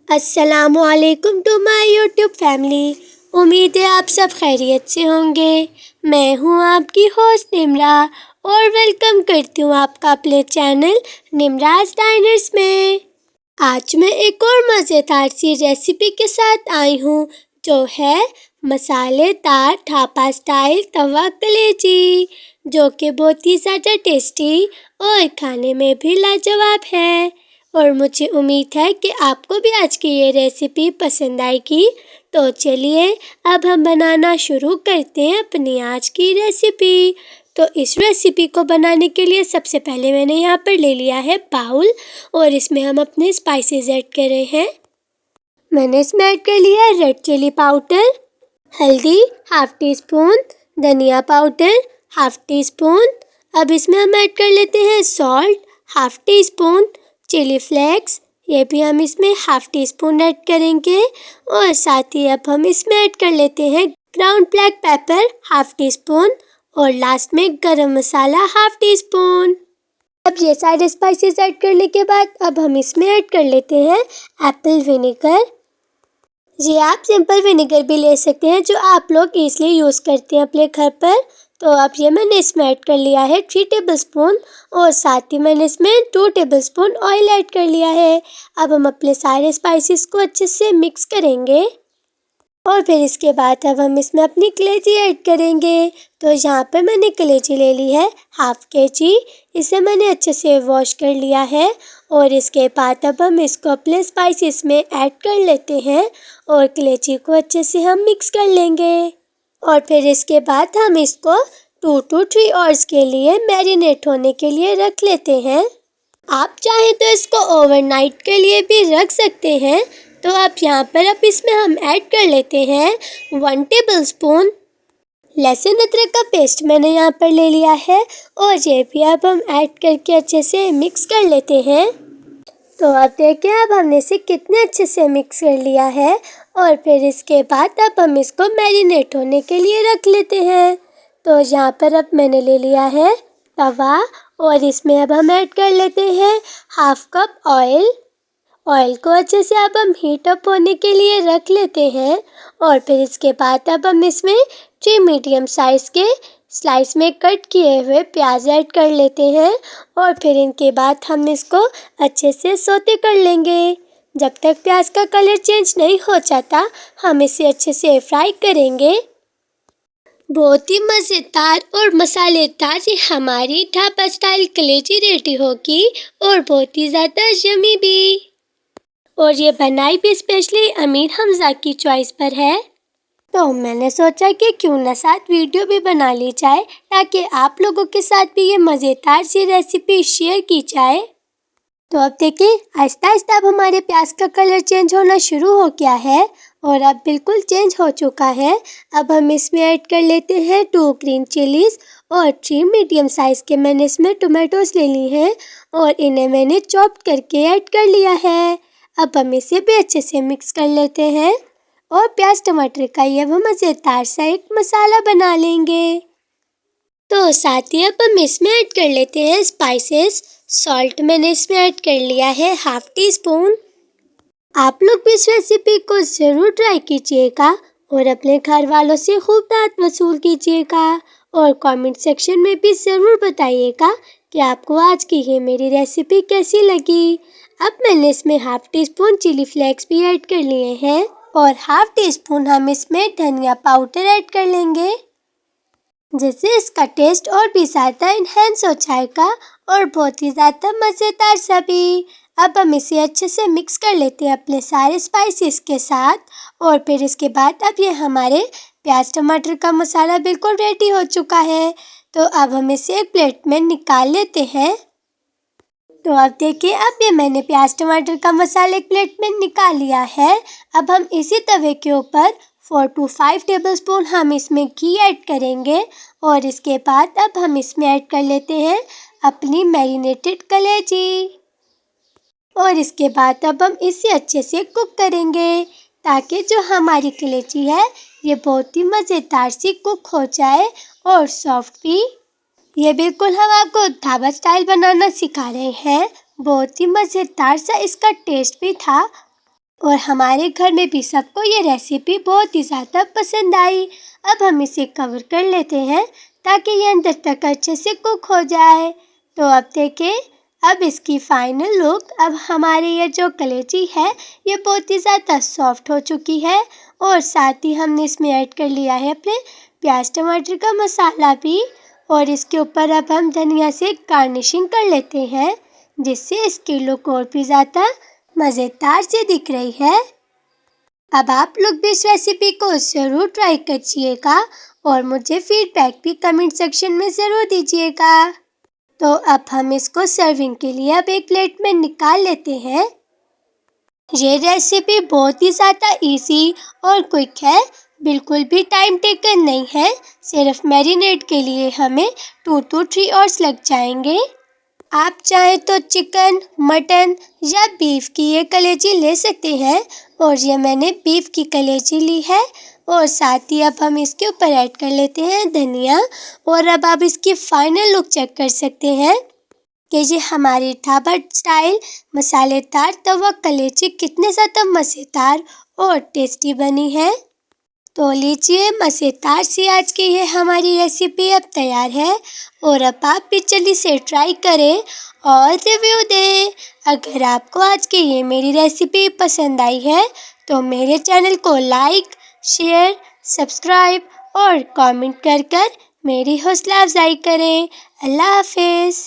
अस्सलामुअलैकुम to my YouTube family. उम्मीद है आप सब खैरियत से होंगे। मैं हूँ आपकी होस्ट निमरा और वेलकम करती हूँ आपका अपने चैनल निमराज डाइनर्स में। आज मैं एक और मज़ेदार सी रेसिपी के साथ आई हूँ जो है मसालेदार ढाबा स्टाइल तवा कलेजी, जो कि बहुत ही ज़्यादा टेस्टी और खाने में भी लाजवाब है। और मुझे उम्मीद है कि आपको भी आज की ये रेसिपी पसंद आएगी। तो चलिए अब हम बनाना शुरू करते हैं अपनी आज की रेसिपी। तो इस रेसिपी को बनाने के लिए सबसे पहले मैंने यहाँ पर ले लिया है बाउल और इसमें हम अपने स्पाइसेस ऐड कर रहे हैं। मैंने इसमें ऐड कर लिया है रेड चिली पाउडर, हल्दी हाफ टी स्पून, धनिया पाउडर हाफ टी स्पून। अब इसमें हम ऐड कर लेते हैं salt half teaspoon, chilli flakes ये भी हम इसमें हाफ टी स्पून ऐड करेंगे और साथ ही अब हम इसमें ऐड कर लेते हैं ground black pepper half tea spoon और लास्ट में गरम मसाला हाफ टी स्पून। अब ये सारे स्पाइसेस ऐड करने के बाद अब हम इसमें ऐड कर लेते हैं एप्पल विनेगर। ये आप सिंपल विनेगर भी ले सकते हैं जो आप लोग ईजिली यूज़ करते हैं अपने घर पर। तो अब ये मैंने इसमें ऐड कर लिया है 3 टेबलस्पून और साथ ही मैंने इसमें 2 टेबलस्पून ऑयल ऐड कर लिया है। अब हम अपने सारे स्पाइसेस को अच्छे से मिक्स करेंगे और फिर इसके बाद अब हम इसमें अपनी कलेजी ऐड करेंगे। तो यहाँ पे मैंने कलेजी ले ली है हाफ kg। इसे मैंने अच्छे से वॉश कर लिया है और इसके बाद अब हम इसको अपने स्पाइसेस में ऐड कर लेते हैं और कलेजी को अच्छे से हम मिक्स कर लेंगे। और फिर इसके बाद हम इसको 2 to 3 आवर्स के लिए मैरिनेट होने के लिए रख लेते हैं। आप चाहें तो इसको ओवरनाइट के लिए भी रख सकते हैं। तो आप यहाँ पर अब इसमें हम ऐड कर लेते हैं 1 टेबलस्पून लहसुन अदरक का पेस्ट मैंने यहाँ पर ले लिया है और ये भी अब हम ऐड करके अच्छे से मिक्स कर लेते हैं। तो आप देखें अब हमने इसे कितने अच्छे से मिक्स कर लिया है और फिर इसके बाद अब हम इसको मैरिनेट होने के लिए रख लेते हैं। तो यहाँ पर अब मैंने ले लिया है तवा और इसमें अब हम ऐड कर लेते हैं हाफ कप ऑयल। ऑयल को अच्छे से अब हम हीट अप होने के लिए रख लेते हैं और फिर इसके बाद अब हम इसमें 3 मीडियम साइज़ के स्लाइस में कट किए हुए प्याज ऐड कर लेते हैं और फिर इनके बाद हम इसको अच्छे से सौते कर लेंगे। जब तक प्याज का कलर चेंज नहीं हो जाता हम इसे अच्छे से फ्राई करेंगे। बहुत ही मज़ेदार और मसालेदार ये हमारी ढाबा स्टाइल कलेजी रेडी होगी और बहुत ही ज़्यादा यम्मी भी। और ये बनाई भी स्पेशली अमीर हमज़ा की चॉइस पर है। तो मैंने सोचा कि क्यों ना साथ वीडियो भी बना ली जाए ताकि आप लोगों के साथ भी ये मज़ेदार सी रेसिपी शेयर की जाए। तो अब देखिए आहिस्ता आहिस्ता अब हमारे प्याज का कलर चेंज होना शुरू हो गया है और अब बिल्कुल चेंज हो चुका है। अब हम इसमें ऐड कर लेते हैं 2 ग्रीन चिलीज़ और 3 मीडियम साइज़ के मैंने इसमें टोमेटोज़ ले ली हैं और इन्हें मैंने चॉप करके ऐड कर लिया है। अब हम इसे भी अच्छे से मिक्स कर लेते हैं और प्याज टमाटर का ये वो मज़ेदार सा एक मसाला बना लेंगे। तो साथ ही अब हम इसमें ऐड कर लेते हैं स्पाइसेस। सॉल्ट मैंने इसमें ऐड कर लिया है हाफ टी स्पून। आप लोग भी इस रेसिपी को ज़रूर ट्राई कीजिएगा और अपने घर वालों से खूब दाद वसूल कीजिएगा और कमेंट सेक्शन में भी ज़रूर बताइएगा कि आपको आज की ये मेरी रेसिपी कैसी लगी। अब मैंने इसमें half teaspoon chilli flakes भी ऐड कर लिए हैं और हाफ टी स्पून हम इसमें धनिया पाउडर ऐड कर लेंगे जिससे इसका टेस्ट और भी ज़्यादा इन्हेंस हो जाएगा और बहुत ही ज़्यादा मज़ेदार सा भी। अब हम इसे अच्छे से मिक्स कर लेते हैं अपने सारे स्पाइसेस के साथ और फिर इसके बाद अब ये हमारे प्याज टमाटर का मसाला बिल्कुल रेडी हो चुका है। तो अब हम इसे एक प्लेट में निकाल लेते हैं। तो अब देखिए अब ये मैंने प्याज टमाटर का मसाला एक प्लेट में निकाल लिया है। अब हम इसी तवे के ऊपर 4 to 5 टेबलस्पून हम इसमें घी ऐड करेंगे और इसके बाद अब हम इसमें ऐड कर लेते हैं अपनी मैरिनेटेड कलेजी और इसके बाद अब हम इसे अच्छे से कुक करेंगे ताकि जो हमारी कलेजी है ये बहुत ही मज़ेदार सी कुक हो जाए और सॉफ्ट भी। ये बिल्कुल हम आपको ढाबा स्टाइल बनाना सिखा रहे हैं। बहुत ही मज़ेदार सा इसका टेस्ट भी था और हमारे घर में भी सबको ये रेसिपी बहुत ही ज़्यादा पसंद आई। अब हम इसे कवर कर लेते हैं ताकि ये अंदर तक अच्छे से कुक हो जाए। तो अब देखें, अब इसकी फाइनल लुक। अब हमारी ये जो कलेजी है ये बहुत ही ज़्यादा सॉफ्ट हो चुकी है और साथ ही हमने इसमें ऐड कर लिया है अपने प्याज टमाटर का मसाला भी। और इसके ऊपर अब हम धनिया से गार्निशिंग कर लेते हैं जिससे इसकी लुक और भी ज़्यादा मज़ेदार से दिख रही है। अब आप लोग भी इस रेसिपी को ज़रूर ट्राई करिएगा और मुझे फीडबैक भी कमेंट सेक्शन में ज़रूर दीजिएगा। तो अब हम इसको सर्विंग के लिए अब एक प्लेट में निकाल लेते हैं। ये रेसिपी बहुत ही ज़्यादा इजी और क्विक है, बिल्कुल भी टाइम टेकन नहीं है। सिर्फ मैरिनेट के लिए हमें 2 to 3 आवर्स लग जाएंगे। आप चाहें तो चिकन, मटन या बीफ की ये कलेजी ले सकते हैं और ये मैंने बीफ की कलेजी ली है। और साथ ही अब हम इसके ऊपर ऐड कर लेते हैं धनिया। और अब आप इसकी फाइनल लुक चेक कर सकते हैं कि ये हमारी ढाबा स्टाइल मसालेदार तवा कलेजी कितने ज़्यादा मज़ेदार और टेस्टी बनी है। तो लीजिए, मज़ेदार सी आज की ये हमारी रेसिपी अब तैयार है और अब आप भी जल्दी से ट्राई करें और रिव्यू दें। अगर आपको आज की ये मेरी रेसिपी पसंद आई है तो मेरे चैनल को लाइक, शेयर, सब्सक्राइब और कमेंट कर मेरी हौसला अफजाई करें। अल्लाह हाफिज़।